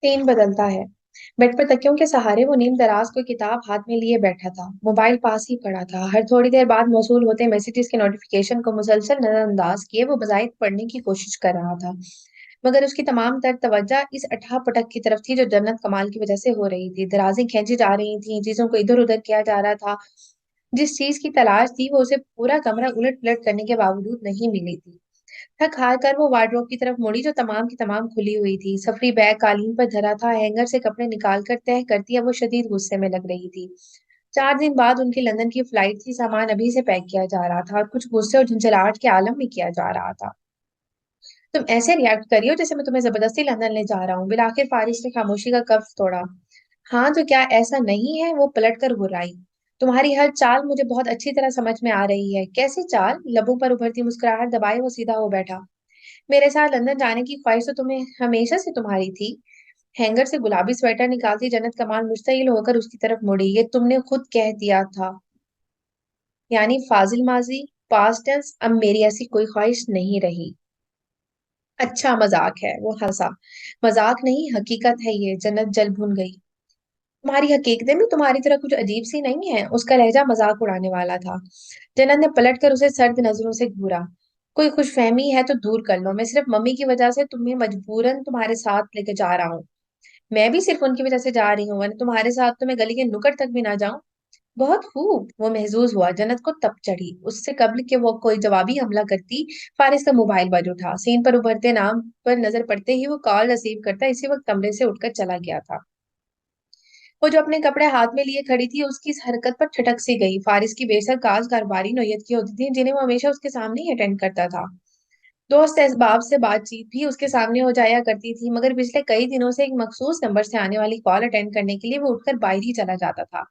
Scene बदलता है। Bed पर तकियों के सहारे वो नीम दराज कोई किताब हाथ में लिए बैठा था। मोबाइल पास ही पड़ा था। हर थोड़ी देर बाद मौसूल होते मैसेजेस के नोटिफिकेशन को मुसलसल नजरअंदाज किए वो बजाय पढ़ने की कोशिश कर रहा था। मगर उसकी तमाम तर तवज्जो इस अठाह पटक की तरफ थी जो जन्नत कमाल की वजह से हो रही थी। दराजें खींची जा रही थी, चीजों को इधर उधर किया जा रहा था। जिस चीज की तलाश थी वो उसे पूरा कमरा उलट पलट करने के बावजूद नहीं मिली थी। थक हार कर वो वार्डरोब की तरफ मुड़ी जो तमाम की तमाम खुली हुई थी। सफरी बैग कालीन पर धरा था। हैंगर से कपड़े निकाल कर तह करती अब वो शदीद गुस्से में लग रही थी। 4 दिन बाद उनकी लंदन की फ्लाइट थी। सामान अभी से पैक किया जा रहा था और कुछ गुस्से और झंझलाहट के आलम में किया जा रहा था। तुम ऐसे रिएक्ट करियो जैसे मैं तुम्हें जबरदस्ती लंदन ले जा रहा हूँ। बिलाखिर फारिस ने खामोशी का कफ तोड़ा। हाँ तो क्या ऐसा नहीं है? वो पलट कर गुर्राई। तुम्हारी हर चाल मुझे बहुत अच्छी तरह समझ में आ रही है। कैसी चाल? लबों पर उभरती मुस्कुराहट दबाए वो सीधा हो बैठा। मेरे साथ लंदन जाने की ख्वाहिश तो तुम्हें हमेशा से तुम्हारी थी। हैंगर से गुलाबी स्वेटर निकालती जन्नत कमाल मुश्तइल होकर उसकी तरफ मुड़ी। ये तुमने खुद कह दिया था। यानी फाजिल माजी, पास्ट टेंस। अब मेरी ऐसी कोई ख्वाहिश नहीं रही। अच्छा मजाक है, वो हंसा। मजाक नहीं, हकीकत है ये। जन्नत जल भुन गई। तुम्हारी हकीकतें भी तुम्हारी तरह कुछ अजीब सी नहीं है। उसका लहजा मजाक उड़ाने वाला था। जन्नत ने पलट कर उसे सर्द नजरों से घूरा। कोई खुशफहमी है तो दूर कर लो। मैं सिर्फ मम्मी की वजह से तुम्हें मजबूरन तुम्हारे साथ लेके जा रहा हूँ। मैं भी सिर्फ उनकी वजह से जा रही हूँ, वरना तुम्हारे साथ तो मैं गली के नुक्कड़ तक भी ना जाऊं। बहुत खूब, वो महजूज हुआ। जन्नत को तप चढ़ी। उससे कब्ल के वो कोई जवाबी हमला करती, फारिस का मोबाइल बज उठा। सीन पर उभरते नाम पर नजर पड़ते ही वो कॉल रिसीव करता इसी वक्त कमरे से उठकर चला गया था। वो जो अपने कपड़े हाथ में लिए खड़ी थी उसकी इस हरकत पर ठिठक सी गई। फारिस की बेसर काज कारोबारी नौयत की होती थी जिन्हें वो हमेशा उसके सामने ही अटेंड करता था। दोस्त अहबाब से बातचीत भी उसके सामने हो जाया करती थी, मगर पिछले कई दिनों से एक मखसूस नंबर से आने वाली कॉल अटेंड करने के लिए वो उठकर बाहर ही चला जाता था।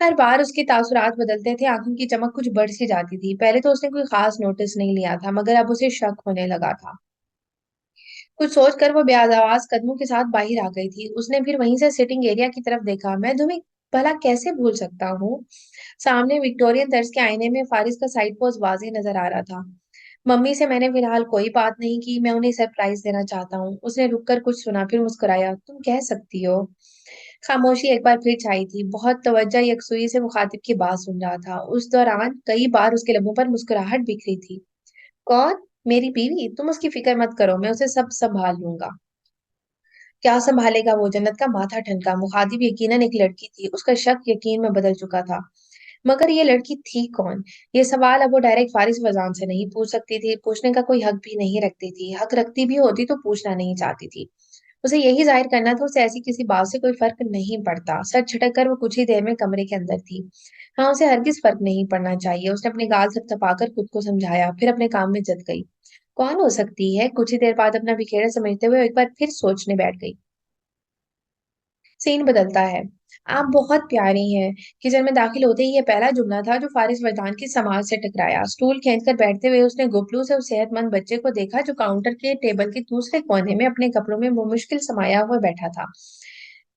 हर बार उसके तासुरात बदलते थे। आंखों की चमक कुछ बढ़ सी जाती थी। पहले तो उसने कोई खास नोटिस नहीं लिया था, मगर अब उसे शक होने लगा था। कुछ सोचकर वो बेआवाज कदमों के साथ बाहर आ गई थी। उसने फिर वहीं से सिटिंग एरिया की तरफ देखा। मैं तुम्हें भला कैसे भूल सकता हूँ? सामने विक्टोरियन तर्ज के आईने में फारिस का साइड पोज वाजे नजर आ रहा था। मम्मी से मैंने फिलहाल कोई बात नहीं की। मैं उन्हें सरप्राइज देना चाहता हूँ। उसने रुककर कुछ सुना फिर मुस्कुराया। तुम कह सकती हो। खामोशी एक बार फिर छाई थी। बहुत तवज्जो यकसुई से मुखातिब की बात सुन रहा था। उस दौरान कई बार उसके लबों पर मुस्कुराहट बिखरी थी। कौन? मेरी बीवी? तुम उसकी फिक्र मत करो, मैं उसे सब संभाल लूंगा। क्या संभालेगा वो? जन्नत का माथा ठनका। मुखातिब यकीनन एक लड़की थी। उसका शक यकीन में बदल चुका था। मगर ये लड़की थी कौन? ये सवाल अब वो डायरेक्ट फारिस फजान से नहीं पूछ सकती थी। पूछने का कोई हक भी नहीं रखती थी। हक रखती भी होती तो पूछना नहीं चाहती थी। उसे यही जाहिर करना था उसे ऐसी किसी बात से कोई फर्क नहीं पड़ता। सर छिटक कर वो कुछ ही देर में कमरे के अंदर थी। हाँ, उसे हरगिज फर्क नहीं पड़ना चाहिए। उसने अपने गाल थपथपाकर खुद को समझाया, फिर अपने काम में जत गई। कौन हो सकती है? कुछ ही देर बाद अपना बिखेरा समेटते हुए एक बार फिर सोचने बैठ गई। सीन बदलता है। आप बहुत प्यारी हैं। किचन में दाखिल होते ही ये पहला जुमला था जो फारिस वरदान की समाज से टकराया। स्टूल खींचकर बैठते हुए उसने गुपलू से उस सेहतमंद बच्चे को देखा जो काउंटर के टेबल के दूसरे कोने में अपने कपड़ों में मुश्किल समाया हुआ बैठा था।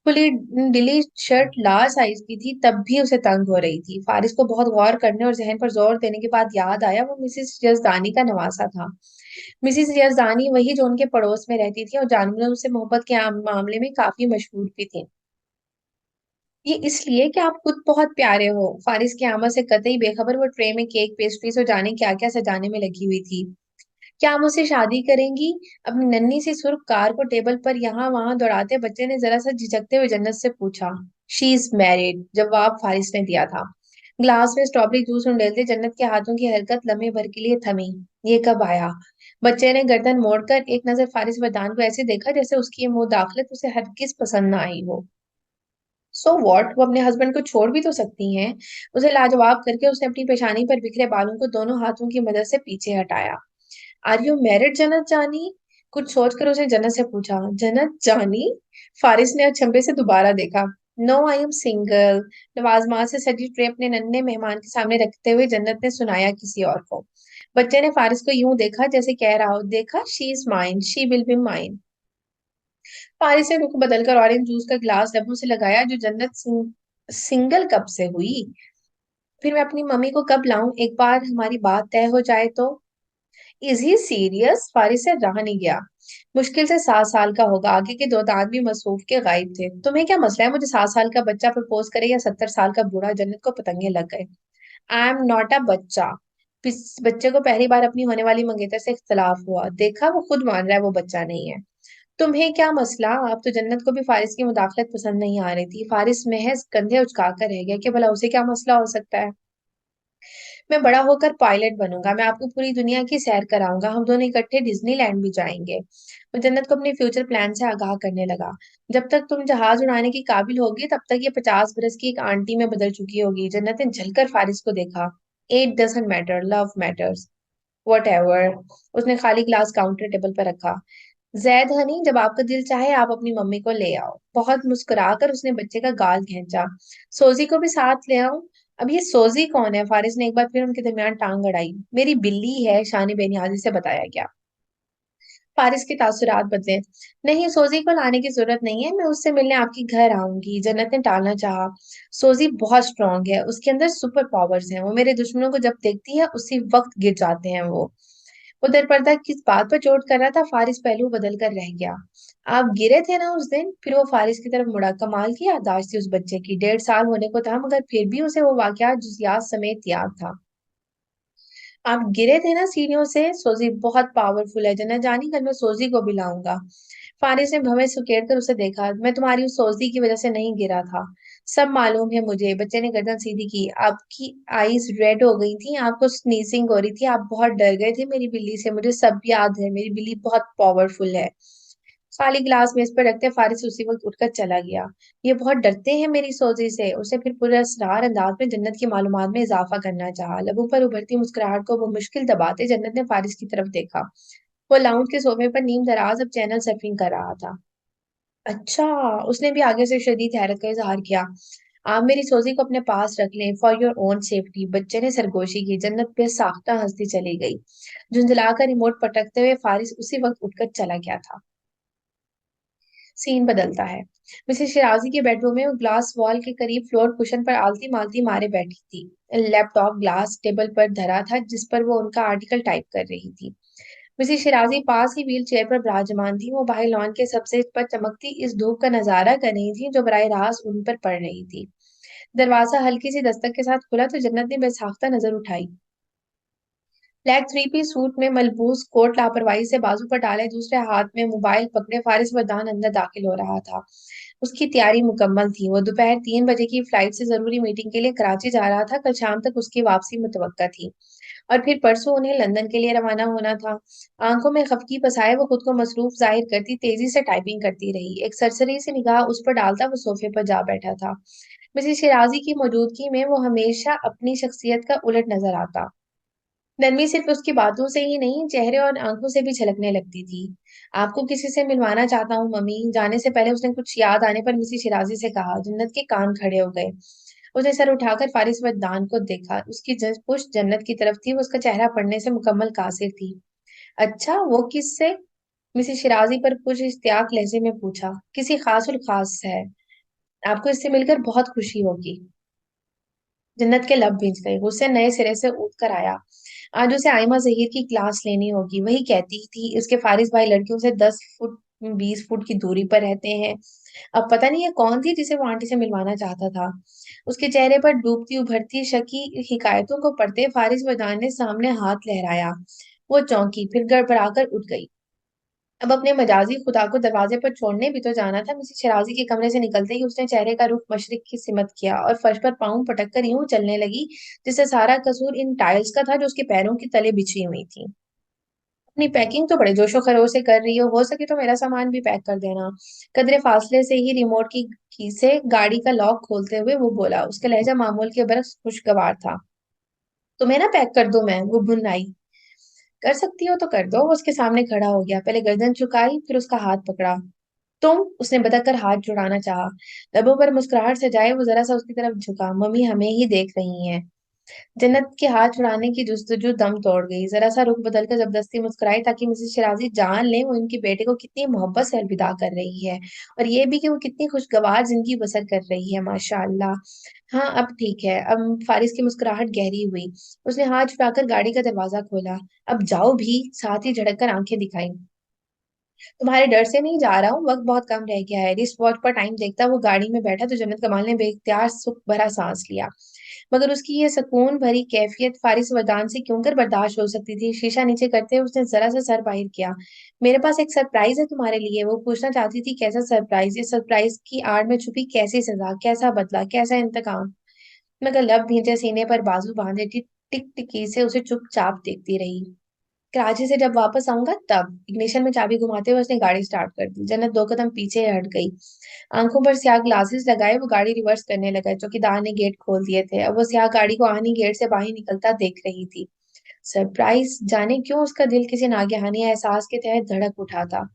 खुली डिली शर्ट लार्ज साइज की थी, तब भी उसे तंग हो रही थी। फारिस को बहुत गौर करने और जहन पर जोर देने के बाद याद आया वो मिसिस यजदानी का नवासा था। मिसिस यजदानी वही जो उनके पड़ोस में रहती थी और जानवरों से मोहब्बत के मामले में काफी मशहूर भी थी। ये इसलिए कि आप खुद बहुत प्यारे हो। फारिस की आमद से कतई बेखबर वो ट्रे में केक, पेस्ट्रीज और जाने क्या क्या सजाने में लगी हुई थी। क्या आप मुझसे शादी करेंगी? अपनी नन्ही सी सुर्ख कार को टेबल पर यहाँ वहां दौड़ाते बच्चे ने जरा सा झिझकते हुए जन्नत से पूछा। शी इज मैरिड, जवाब फारिस ने दिया था। ग्लास में स्ट्रॉबेरी जूस उंडेलते जन्नत के हाथों की हरकत लम्हे भर के लिए थमी। ये कब आया? बच्चे ने गर्दन मोड़कर एक नजर फारिस वरदान को ऐसे देखा जैसे उसकी ये मुंह दाखलत उसे हरगिज पसंद ना आई हो। सो वॉट, वो अपने हस्बैंड को छोड़ भी तो सकती हैं। उसे लाजवाब करके उसने अपनी पेशानी पर बिखरे बालों को दोनों हाथों की मदद से पीछे हटाया। आर यू मैरिड जन्नत जानी? कुछ सोचकर उसने जन्नत से पूछा। जन्नत जानी? फारिस ने अचंभे से दोबारा देखा। No, I am single. नवाजमात से सजी ट्रे अपने नन्हे मेहमान के सामने रखते हुए जन्नत ने सुनाया किसी और को। बच्चे ने फारिस को यूं देखा जैसे कह रहा हो, देखा, she is mine, she will be mine. Faris ने रुख बदलकर ऑरेंज जूस का गिलास लबों से लगाया। जो जन्नत सिंगल कब से हुई? फिर मैं अपनी मम्मी को कब लाऊं? एक बार हमारी बात तय हो जाए तो। Is he serious? फारिस से रहा नहीं गया। मुश्किल से 7 साल का होगा, आगे के दो दांत भी मसरूफ के गायब थे। तुम्हें क्या मसला है, मुझे 7 साल का बच्चा प्रपोज करे या 70 साल का बूढ़ा? जन्नत को पतंगे लग गए। आई एम नॉट अ बच्चा। बच्चे को पहली बार अपनी होने वाली मंगेतर से इख्तलाफ हुआ, देखा वो खुद मान रहा है वो बच्चा नहीं है। तुम्हें क्या मसला? अब तो जन्नत को भी फारिस की मुदाखलत पसंद नहीं आ रही थी। फारिस महज कंधे उचकाकर रह गया कि भला उसे क्या मसला हो सकता है। मैं बड़ा होकर पायलट बनूंगा, मैं आपको पूरी दुनिया की सैर कराऊंगा, हम दोनों इकट्ठे डिज्नीलैंड भी जाएंगे। वो जन्नत को अपने फ्यूचर प्लान से आगाह करने लगा। जब तक तुम जहाज उड़ाने की काबिल होगी तब तक ये 50 बरस की एक आंटी में बदल चुकी होगी। जन्नत ने झलकर फारिस को देखा। It doesn't matter, love matters. What ever. उसने खाली ग्लास काउंटर टेबल पर रखा। जैद हनी, जब आपका दिल चाहे आप अपनी मम्मी को ले आओ। बहुत मुस्कुराकर उसने बच्चे का गाल खींचा। सोजी को भी साथ ले आओ। अब ये सोजी कौन है? फारिस ने एक बार फिर उनके दरमियान टांग अड़ाई। मेरी बिल्ली है, शानी बेनियाजी से बताया गया। फारिस के तासुरात बदले। नहीं, सोजी को लाने की जरूरत नहीं है, मैं उससे मिलने आपके घर आऊंगी। जन्नत ने टालना चाहा। सोजी बहुत स्ट्रांग है, उसके अंदर सुपर पावर्स हैं, वो मेरे दुश्मनों को जब देखती है उसी वक्त गिर जाते हैं वो दरपर्दा किस बात पर चोट कर रहा था? फारिस पहलू बदल कर रह गया। आप गिरे थे ना उस दिन? फिर वो फारिस की तरफ मुड़ा। कमाल की याददाश्त थी उस बच्चे की, 1.5 साल होने को था मगर फिर भी उसे वो वाकया जुजियात समेत याद था। आप गिरे थे ना सीढ़ियों से? सोजी बहुत पावरफुल है, जना जानी, कल मैं सोजी को भी लाऊंगा। फारिस ने भवें सुकेड़ कर उसे देखा। मैं तुम्हारी उस सोजी की वजह से नहीं गिरा था, सब मालूम है मुझे। बच्चे ने गर्दन सीधी की। आपकी आईज रेड हो गई थी, आपको स्नीजिंग हो रही थी, आप बहुत डर गए थे मेरी बिल्ली से, मुझे सब याद है। मेरी बिल्ली बहुत पावरफुल है। खाली गिलास मेज पर रखते फारिस उसी वक्त उठकर चला गया। ये बहुत डरते हैं मेरी सोजी से। उसे फिर पूरे असरार अंदाज में जन्नत की मालूमात में इजाफा करना चाहा। लबों पर उभरती मुस्कुराहट को वो मुश्किल दबाते जन्नत ने फारिस की तरफ देखा। वो लाउंज के सोफे पर नीम दराज अब चैनल सर्फिंग कर रहा था। अच्छा। उसने भी आगे से शदीद हैरत का इजहार किया। आप मेरी सोजी को अपने पास रख लें, फॉर योर ओन सेफ्टी। बच्चे ने सरगोशी की। जन्नत पे साख्ता हंसती चली गई। झुंझलाकर रिमोट पटकते हुए फारिस उसी वक्त उठकर चला गया था। सीन बदलता है। मिसेस शिराजी के बेडरूम में वो ग्लास वॉल के करीब फ्लोर कुशन पर आलती मालती मारे बैठी थी। लैपटॉप ग्लास टेबल पर धरा था जिस पर वो उनका आर्टिकल टाइप कर रही थी। मिसेस शिराजी पास ही व्हील चेयर पर विराजमान थी। वो बाहर लॉन के सबसे पर चमकती इस धूप का नजारा कर रही थी जो बराह रास्त उन पर पड़ रही थी। दरवाजा हल्की सी दस्तक के साथ खुला तो जन्नत ने बेसाख्ता नजर उठाई। ब्लैक थ्री पीस सूट में मलबूस कोट लापरवाही से बाजू पर डाले, दूसरे हाथ में मोबाइल पकड़े फारिस वरदान अंदर दाखिल हो रहा था। उसकी तैयारी मुकम्मल थी। वो दोपहर 3 बजे की फ्लाइट से जरूरी मीटिंग के लिए कराची जा रहा था। कल शाम तक उसकी वापसी मुतवक्का थी और फिर परसों उन्हें लंदन के लिए रवाना होना था। आंखों में खफकी बसाए वो खुद को मसरूफ जाहिर करती तेजी से टाइपिंग करती रही। एक सरसरी से निगाह उस पर डालता वो सोफे पर जा बैठा था। मिसेस शिराजी की मौजूदगी में वो हमेशा अपनी शख्सियत का उलट नजर आता। नरमी सिर्फ उसकी बातों से ही नहीं, चेहरे और आंखों से भी झलकने लगती थी। आपको किसी से मिलवाना चाहता हूँ मम्मी। जाने से पहले उसने कुछ याद आने पर मिसी शिराजी से कहा। जन्नत के कान खड़े हो गए। उसने सर उठाकर फारिस वरदान को देखा। उसकी पुष्ट जन्नत की तरफ थी, वो उसका चेहरा पढ़ने से मुकम्मल कासिर थी। अच्छा, वो किससे? मिसी शिराजी पर कुछ इश्तियाक लहजे में पूछा। किसी खास उल खास है, आपको इससे मिलकर बहुत खुशी होगी। जन्नत के लब भींच गए। गुस्से नए सिरे से उठ कर आया। आज उसे आइमा जहीर की क्लास लेनी होगी। वही कहती थी इसके फारिस भाई लड़कियों से 10 फुट 20 फुट की दूरी पर रहते हैं। अब पता नहीं ये कौन थी जिसे वो आंटी से मिलवाना चाहता था। उसके चेहरे पर डूबती उभरती शकी हिकायतों को पढ़ते फारिस वदान ने सामने हाथ लहराया। वो चौंकी, फिर गड़बड़ाकर उठ गई। अब अपने मजाजी खुदा को दरवाजे पर छोड़ने भी तो जाना था। मिसेस शराजी के कमरे से निकलते ही उसने चेहरे का रुख मशरिक की सिमत किया और फर्श पर पाँव पटक कर यूं चलने लगी जिससे सारा कसूर इन टाइल्स का था जो उसके पैरों की तले बिछी हुई थी। अपनी पैकिंग तो बड़े जोशो खरोश से कर रही हो सके तो मेरा सामान भी पैक कर देना। कदरे फासले से ही रिमोट की से गाड़ी का लॉक खोलते हुए वो बोला। उसका लहजा मामूल के बरक्स खुशगवार था। तुम्हें ना पैक कर दूं मैं? वो भुन आई। कर सकती हो तो कर दो। वो उसके सामने खड़ा हो गया, पहले गर्दन झुकाई फिर उसका हाथ पकड़ा। तुम? उसने बदक कर हाथ जुड़ाना चाहा। लबों पर मुस्कुराहट सजाए वो जरा सा उसकी तरफ झुका। मम्मी हमें ही देख रही हैं। जन्नत के हाथ छुड़ाने की जुस्तजू दम तोड़ गई। जरा सा रुख बदलकर जबरदस्ती मुस्कुराई ताकि मिसेस शिराजी जान ले वो इनके बेटे को कितनी मोहब्बत से अलविदा कर रही है, और ये भी कि वो कितनी खुशगवार जिंदगी बसर कर रही है, माशाअल्लाह। हाँ, अब ठीक है। अब फारिस की मुस्कुराहट गहरी हुई। उसने हाथ छुड़ाकर गाड़ी का दरवाजा खोला। अब जाओ भी, साथ ही झड़क कर आंखें दिखाई। तुम्हारे डर से नहीं जा रहा हूँ, वक्त बहुत कम रह गया है। रिस्ट वॉच पर टाइम देखता वो गाड़ी में बैठा तो जन्नत कमाल ने बेख्तियार सुख भरा सांस लिया। मगर उसकी ये सुकून भरी कैफियत फारिस वरदान से क्यों कर बर्दाश्त हो सकती थी। शीशा नीचे करते हुए उसने जरा सा सर बाहर किया। मेरे पास एक सरप्राइज है तुम्हारे लिए। वो पूछना चाहती थी कैसा सरप्राइज, ये सरप्राइज की आड़ में छुपी कैसी सजा, कैसा बदला, कैसा इंतकाम। मगर लब भींचे सीने पर बाजू बांधे टिक टिकी से उसे चुपचाप देखती रही। कराची से जब वापस आऊंगा तब। इग्निशन में चाबी घुमाते हुए उसने गाड़ी स्टार्ट कर दी। जन्नत दो कदम पीछे हट गई। आंखों पर स्याह ग्लासेस लगाए वो गाड़ी रिवर्स करने लगा। चौकीदार ने गेट खोल दिए थे। अब वो स्याह गाड़ी को आहनी गेट से बाहर निकलता देख रही थी। सरप्राइज, जाने क्यों उसका दिल किसी नागहानी एहसास के तहत धड़क उठा था।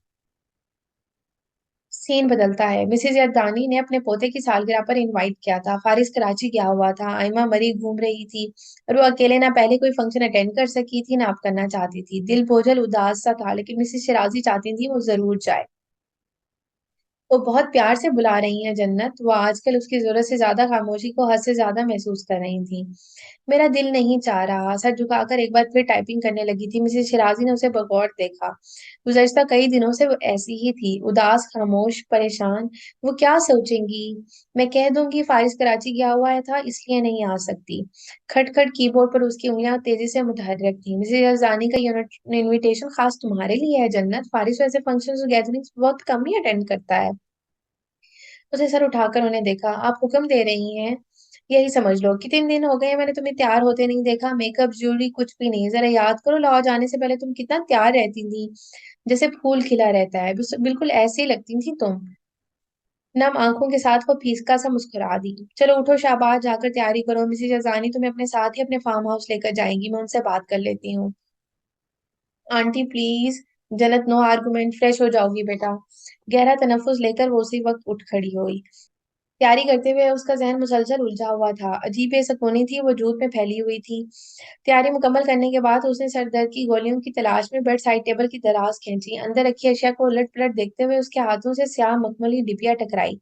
सीन बदलता है। मिसेज यदानी ने अपने पोते की सालगिरह पर इनवाइट किया था। फारिस कराची गया हुआ था। आयमा मरी घूम रही थी, और वो अकेले ना पहले कोई फंक्शन अटेंड कर सकी थी ना अब करना चाहती थी। दिल बोझल उदास सा था, लेकिन मिसेज शिराजी चाहती थी वो जरूर जाए। वो बहुत प्यार से बुला रही हैं जन्नत। वो आजकल उसकी जरूरत से ज्यादा खामोशी को हद से ज्यादा महसूस कर रही थी। मेरा दिल नहीं चाह रहा। सर झुकाकर एक बार फिर टाइपिंग करने लगी थी। मिसेस शिराजी ने उसे बगौर देखा। गुज़श्ता कई दिनों से वो ऐसी ही थी, उदास, खामोश, परेशान। वो क्या सोचेंगी। मैं कह दूंगी फारिस कराची गया हुआ है था इसलिए नहीं आ सकती। खट खट कीबोर्ड पर उसकी उंगलियां तेजी से मुतहर्रिक थी। मिसेस जानी का इनविटेशन खास तुम्हारे लिए है जन्नत। फारिस वैसे फंक्शंस और गैदरिंग्स बहुत कम ही अटेंड करता है। उसे सर उठाकर उन्हें देखा। आप हुक्म दे रही हैं, यही समझ लो। कितने दिन हो गए हैं मैंने तुम्हें तैयार होते नहीं देखा। मेकअप, ज्वेलरी कुछ भी नहीं। जरा याद करो, लाहौर जाने से पहले तुम कितना तैयार रहती थी, जैसे फूल खिला रहता है। बिल्कुल ऐसे ही लगती थी तुम। नम आंखों के साथ वो फीसका सा मुस्कुरा दी। चलो उठो शाबाश, जाकर तैयारी करो। मिसेज अजानी तुम्हें अपने साथ ही अपने फार्म हाउस लेकर जाएंगी। मैं उनसे बात कर लेती हूँ। Aunty please. जन्नत, नो आर्गुमेंट। फ्रेश हो जाओगी बेटा। गहरा तनफ्फुस लेकर वो उसी वक्त उठ खड़ी हुई। तैयारी करते हुए उसका जहन मुसलसल उलझा हुआ था। अजीब बेसुकूनी थी, वो वजूद में फैली हुई थी। तैयारी मुकम्मल करने के बाद उसने सर दर्द की गोलियों की तलाश में बेड साइड टेबल की दराज खींची। अंदर रखी अशिया को उलट पलट देखते हुए उसके हाथों से स्याह मखमली डिबिया टकराई।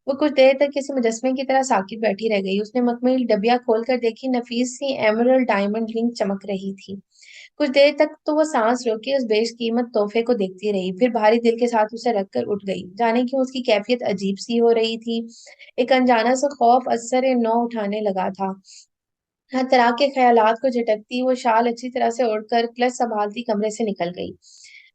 वो कुछ देर तक किसी मुजस्मे की तरह साकित बैठी रह गई। उसने मखमली डिबिया खोलकर देखी। नफीस सी एमरल्ड डायमंड रिंग चमक रही थी। कुछ देर तक तो वो सांस रोके उस बेशकीमत तोहफे को देखती रही, फिर भारी दिल के साथ उसे रखकर उठ गई। जाने क्यों उसकी कैफियत अजीब सी हो रही थी। एक अनजाना सा खौफ असर नौ उठाने लगा था। हर तरह के ख्यालात को झटकती वो शाल अच्छी तरह से ओढ़कर क्लच संभालती कमरे से निकल गई।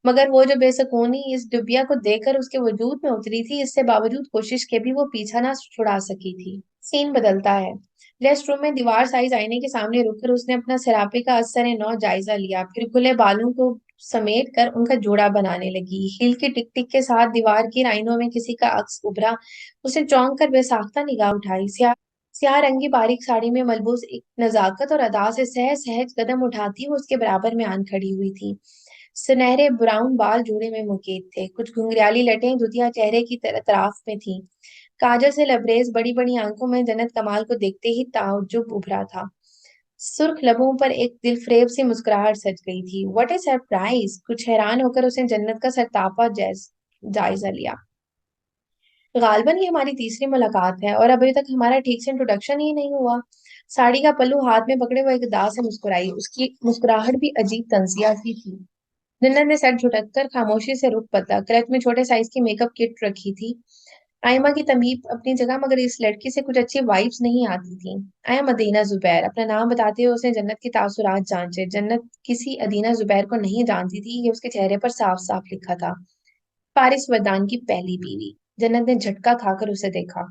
मगर वो जो बेसुकूनी इस दुबिया को देखकर उसके वजूद में उतरी थी, इससे बावजूद कोशिश के भी वो पीछा ना छुड़ा सकी थी। सीन बदलता है। रेस्ट रूम में दीवार साइज आईने के सामने रुककर उसने अपना सरापे का असर नौ जायजा लिया। फिर खुले बालों को समेट कर उनका जोड़ा बनाने लगी। हील की टिक टिक के साथ दीवार की लाइनों में किसी का अक्स उभरा। उसे चौंक कर बेसाख्ता निगाह उठाई। स्याह रंगी बारीक साड़ी में मलबूस एक नजाकत और अदा से सहज सहज कदम उठाती वो उसके बराबर में आन खड़ी हुई थी। सुनहरे ब्राउन बाल जूड़े में मुकेद थे। कुछ घुंघराली लटें दुधिया चेहरे की तराफ में थी। काजल से लबरेज बड़ी बड़ी आंखों में जन्नत कमाल को देखते ही ताज्जुब उभरा था। सुर्ख लबों पर एक दिलफरेब सी मुस्कुराहट सज गई थी। What A surprise. कुछ हैरान होकर उसने जन्नत का सरतापा जायजा लिया। गालबन ये हमारी तीसरी मुलाकात है, और अभी तक हमारा ठीक से इंट्रोडक्शन ही नहीं हुआ। साड़ी का पल्लू हाथ में पकड़े वो एकदम से मुस्कुराई। उसकी मुस्कुराहट भी अजीब तंजिया सी थी। जन्नत ने सर झुटककर खामोशी से रुख बदला। क्लच में छोटे साइज की मेकअप किट रखी थी। आयमा की तमीब अपनी जगह, मगर इस लड़की से कुछ अच्छी वाइब्स नहीं आती थी। आया मदीना जुबैर। अपना नाम बताते हुए उसने जन्नत के तासुरात जांचे। जन्नत किसी अदीना जुबैर को नहीं जानती थी, ये उसके चेहरे पर साफ साफ लिखा था। फारिस वरदान की पहली बीवी। जन्नत ने झटका खाकर उसे देखा।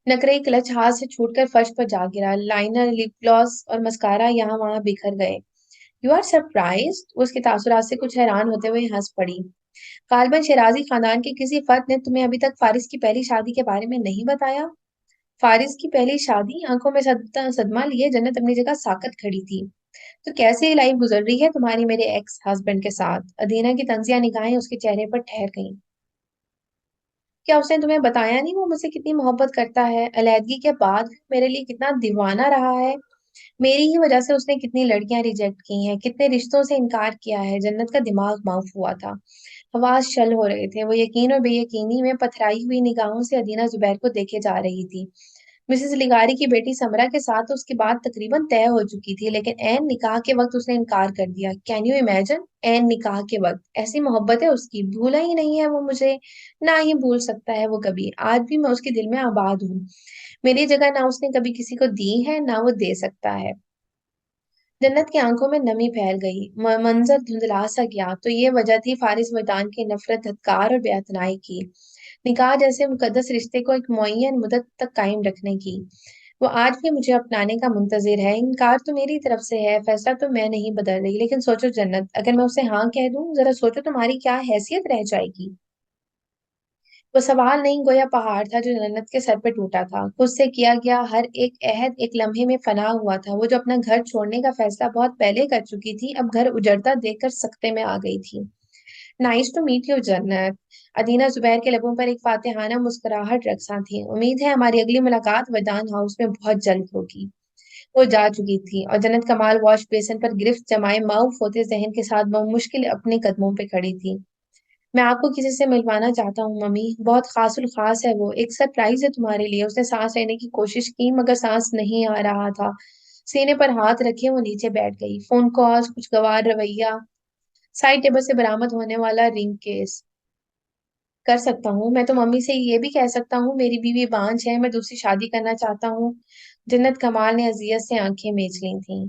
नकरई क्लच हाथ से छूटकर फर्श पर जा गिरा। लाइनर, लिप ग्लॉस और मस्कारा यहाँ वहां बिखर गए। You are surprise. उसके तासुरात से कुछ हैरान होते हुए हंस पड़ी। गालिबन शिराजी खानदान के किसी फर्द ने तुम्हें अभी तक फारिस की पहली शादी के बारे में नहीं बताया। फारिस की पहली शादी। आंखों में सदमा लिए जन्नत अपनी जगह साकत खड़ी थी। तो कैसे लाइफ गुजर रही है तुम्हारी मेरे एक्स हस्बैंड के साथ। अदीना की तंजिया निगाहें उसके चेहरे पर ठहर गईं। क्या उसने तुम्हें बताया नहीं वो मुझसे कितनी मोहब्बत करता है, अलैदगी के बाद मेरे लिए कितना दीवाना रहा है। मेरी ही वजह से उसने कितनी लड़कियां रिजेक्ट की हैं, कितने रिश्तों से इनकार किया है। जन्नत का दिमाग माफ हुआ था, हवास चल हो रहे थे। वो यकीन और बेयकीनी में पथराई हुई निगाहों से अदीना जुबैर को देखे जा रही थी। मिसेस लिगारी की बेटी समरा के साथ उसकी बात तकरीबन तय हो चुकी थी, लेकिन एन निकाह के वक्त उसने इनकार कर दिया। Can you imagine? एन निकाह के वक्त ऐसी मोहब्बत है उसकी, भूला ही नहीं है वो मुझे, ना ही भूल सकता है वो कभी। आज भी मैं उसके दिल में आबाद हूँ। मेरी जगह ना उसने कभी किसी को दी है, ना वो दे सकता है। जन्नत की आंखों में नमी फैल गई, मंजर धुंधला सा गया। तो ये वजह थी फारिस मैदान की नफरत, धत्कार और बेअतनाई की, निकाह जैसे मुकद्दस रिश्ते को एक मुअय्यन मुद्दत तक कायम रखने की। वो आज भी मुझे अपनाने का मुंतजिर है। इनकार तो मेरी तरफ से है, फैसला तो मैं नहीं बदल रही। लेकिन सोचो जन्नत, अगर मैं उसे हाँ कह दूं, जरा सोचो तुम्हारी क्या हैसियत रह जाएगी। वो सवाल नहीं, गोया पहाड़ था जो जन्नत के सर पे टूटा था। खुद से किया गया हर एक अहद एक लम्हे में फना हुआ था। वो जो अपना घर छोड़ने का फैसला बहुत पहले कर चुकी थी, अब घर उजड़ता देखकर सकते में आ गई थी। नाइस टू मीट यू जन्नत। अदीना जुबैर के लबों पर एक फातिहाना मुस्कुराहट रक्सा थी। उम्मीद है हमारी अगली मुलाकात वैदान हाउस में बहुत जल्द होगी। वो जा चुकी थी और जन्नत कमाल वॉश बेसिन पर गिरफ्त जमाए माऊफ होते जहन के साथ मुश्किल अपने कदमों पे खड़ी थी। मैं आपको किसी से मिलवाना चाहता हूँ मम्मी, बहुत खासुल खास है वो, एक सरप्राइज है तुम्हारे लिए। उसने सांस लेने की कोशिश की मगर सांस नहीं आ रहा था। सीने पर हाथ रखे वो नीचे बैठ गई। फोन कॉल्स, कुछ गवार रवैया, साइड टेबल से बरामद होने वाला रिंग केस कर सकता हूँ। मैं तो मम्मी से ये भी कह सकता हूँ मेरी बीवी बांझ है, मैं दूसरी शादी करना चाहता हूँ। जन्नत कमाल ने अजियत से आंखें मीच ली थी।